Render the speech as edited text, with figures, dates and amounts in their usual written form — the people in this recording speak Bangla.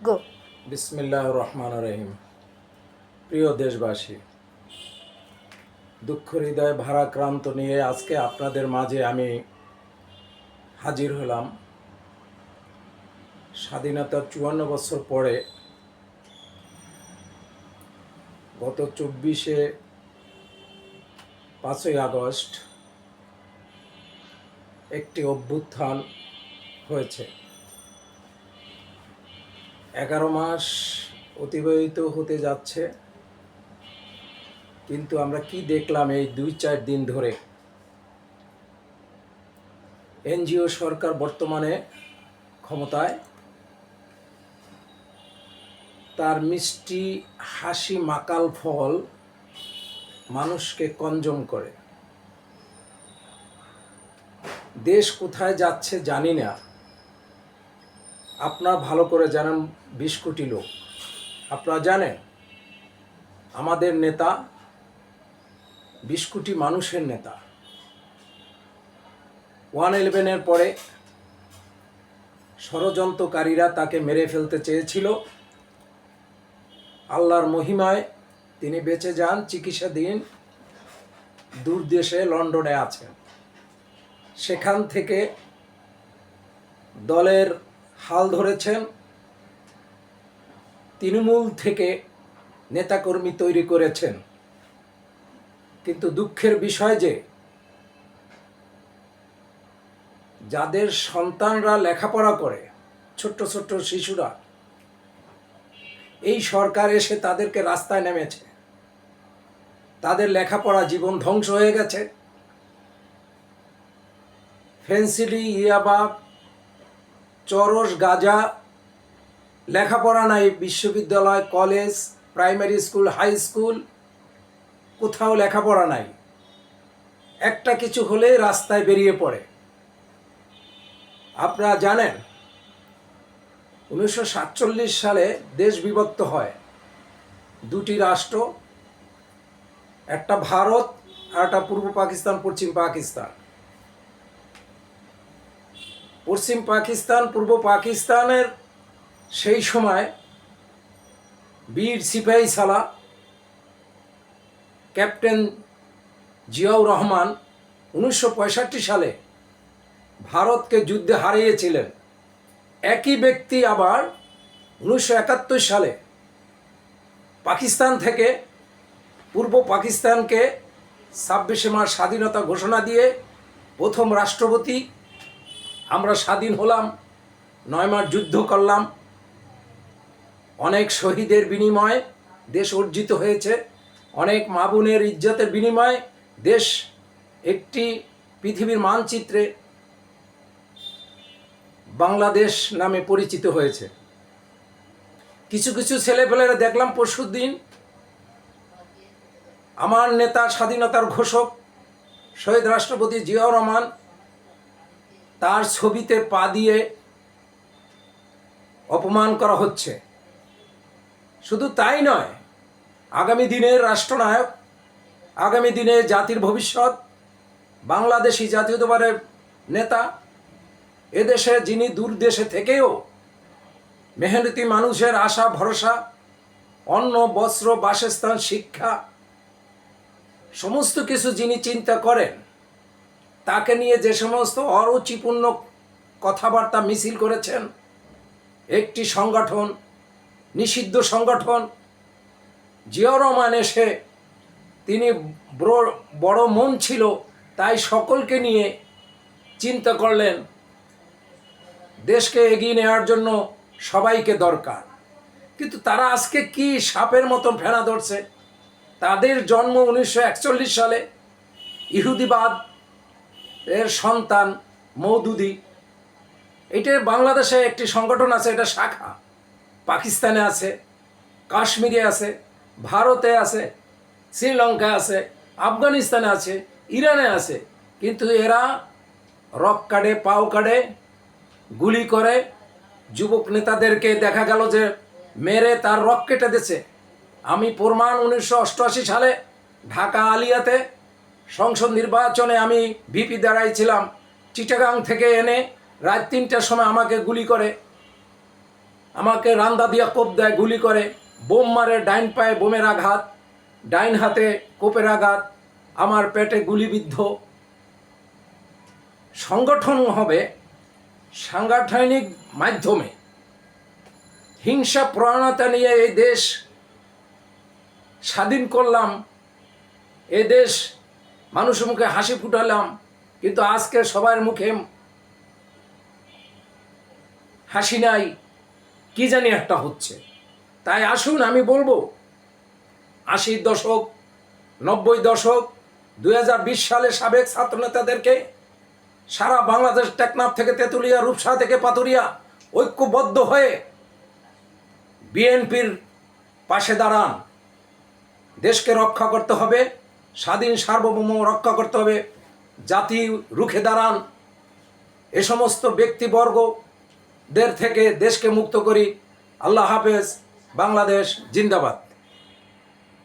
গো। বিসমিল্লাহির রহমানির রহিম। প্রিয় দেশবাসী, দুঃখ হৃদয় ভারাক্রান্ত নিয়ে আজকে আপনাদের মাঝে আমি হাজির হলাম। স্বাধীনতার ৫৪ বছর পরে গত ৫ই আগস্ট একটি অভ্যুত্থান হয়েছে। ১১ মাস অতিবাহিত হতে যাচ্ছে, কিন্তু আমরা কি দেখলাম এই ২-৪ দিন ধরে? এনজিও সরকার বর্তমানে ক্ষমতায়, তার মিষ্টি হাসি মাকাল ফল মানুষকে কনজম করে। দেশ কোথায় যাচ্ছে জানি না, আপনারা ভালো করে জানেন। ২০ কোটি লোক, আপনারা জানেন আমাদের নেতা ২০ কোটি মানুষের নেতা। 111-এর পরে ষড়যন্ত্রকারীরা তাকে মেরে ফেলতে চেয়েছিল। আল্লাহর মহিমায় তিনি বেঁচে যান, চিকিৎসাধীন দূর দেশে লন্ডনে আছেন। সেখান থেকে দলের হাল ধরেছেন, তৃণমূল থেকে নেতাকর্মী তৈরি করেছেন। কিন্তু দুঃখের বিষয় যে যাদের সন্তানরা লেখাপড়া করে, ছোট্ট ছোট্ট শিশুরা, এই সরকার এসে তাদেরকে রাস্তায় নেমেছে। তাদের লেখাপড়া জীবন ধ্বংস হয়ে গেছে। ফেন্সিডি, ইয়াবা, চরস, গাঁজা, লেখাপড়া নাই। বিশ্ববিদ্যালয়, college, primary school, high school, কোথাও লেখাপড়া নাই। একটা কিছু হলে রাস্তায় বেরিয়ে পড়ে। আপনারা জানেন ১৯৪৭ সালে দেশ বিভক্ত হয়। দুটি রাষ্ট্র, একটা ভারত আর একটা পূর্ব পাকিস্তান, পশ্চিম পাকিস্তান। পশ্চিম পাকিস্তান, পূর্ব পাকিস্তানের সেই সময় বীর সিপাহী সালাহ ক্যাপ্টেন জিয়াউর রহমান ১৯৬৫ সালে ভারতকে যুদ্ধে হারিয়েছিলেন। একই ব্যক্তি আবার ১৯৭১ সালে পাকিস্তান থেকে পূর্ব পাকিস্তানকে ২৬শে মার্চ স্বাধীনতা ঘোষণা দিয়ে প্রথম রাষ্ট্রপতি। আমরা স্বাধীন হলাম, ৯ মাস যুদ্ধ করলাম, অনেক শহীদের বিনিময়ে দেশ অর্জিত হয়েছে, অনেক মা বোনের ইজ্জতের বিনিময়ে দেশ একটি পৃথিবীর মানচিত্রে বাংলাদেশ নামে পরিচিত হয়েছে। কিছু কিছু ছেলেপেলেরা দেখলাম পরশুদিন আমার নেতা, স্বাধীনতার ঘোষক শহীদ রাষ্ট্রপতি জিয়াউর রহমান, তার ছবিতে পা দিয়ে অপমান করা হচ্ছে। শুধু তাই নয়, আগামী দিনের রাষ্ট্রনায়ক, আগামী দিনে জাতির ভবিষ্যৎ, বাংলাদেশি জাতীয়তাবাদের নেতা, এদেশে যিনি দূর দেশে থেকেও মেহনতি মানুষের আশা ভরসা, অন্ন, বস্ত্র, বাসস্থান, শিক্ষা, সমস্ত কিছু যিনি চিন্তা করেন, তাকে নিয়ে যে সমস্ত অরুচিপূর্ণ কথাবার্তা মিছিল করেছেন, একটি সংগঠন, নিষিদ্ধ সংগঠন, জিয়াউর রহমান এসে তিনি বড় মন ছিল, তাই সকলকে নিয়ে চিন্তা করলেন দেশকে এগিয়ে নেওয়ার জন্য সবাইকে দরকার। কিন্তু তারা আজকে কি সাপের মতন ফেনা ধরছে? তাদের জন্ম ১৯৪১ সালে, ইহুদিবাদ এর সন্তান মওদুদি। এটা বাংলাদেশে একটি সংগঠন আছে, এটা শাখা, পাকিস্তানে আছে, কাশ্মীরে আছে, ভারতে আছে, শ্রীলঙ্কায় আছে, আফগানিস্তানে আছে, ইরানে আছে। কিন্তু এরা রক কাটে, পাও কাটে, গুলি করে, যুবক নেতাদেরকে দেখা গেল যে মেরে তার রক কেটে দিচ্ছে। আমি প্রমাণ, ১৯৮৮ সালে ঢাকা আলিয়াতে সংসদ নির্বাচনে আমি ভিপি দাঁড়াইছিলাম, চিটাগাং থেকে এনে রাত ৩টার সময় আমাকে গুলি করে আমাকে রান্দা দিয়া কোপ দেয়, গুলি করে, বোম মারে, ডাইন পায়ে বোমের আঘাত, ডাইন হাতে কোপের আঘাত, আমার পেটে গুলিবিদ্ধ। সংগঠন হবে সাংগঠনিক মাধ্যমে হিংসা প্রবণতা নিয়ে এই দেশ স্বাধীন করলাম, এই দেশ মানুষের মুখে হাসি ফুটালাম, কিন্তু আজকে সবার মুখে হাসি নাই, কি জানি একটা হচ্ছে। তাই আসুন আমি বলবো 80 দশক, 90 দশক, 2020 সালে সাবেক ছাত্রনেতাদেরকে সারা বাংলাদেশ, টেকনাফ থেকে তেঁতুলিয়া, রূপসা থেকে পাতুরিয়া ঐক্যবদ্ধ হয়ে বিএনপির পাশে দাঁড়ান। দেশকে রক্ষা করতে হবে, স্বাধীন সার্বভৌম রক্ষা করতে হবে, জাতি রুখে দাঁড়ান। এ সমস্ত ব্যক্তিবর্গদের থেকে দেশকে মুক্ত করি। আল্লাহ হাফেজ। বাংলাদেশ জিন্দাবাদ।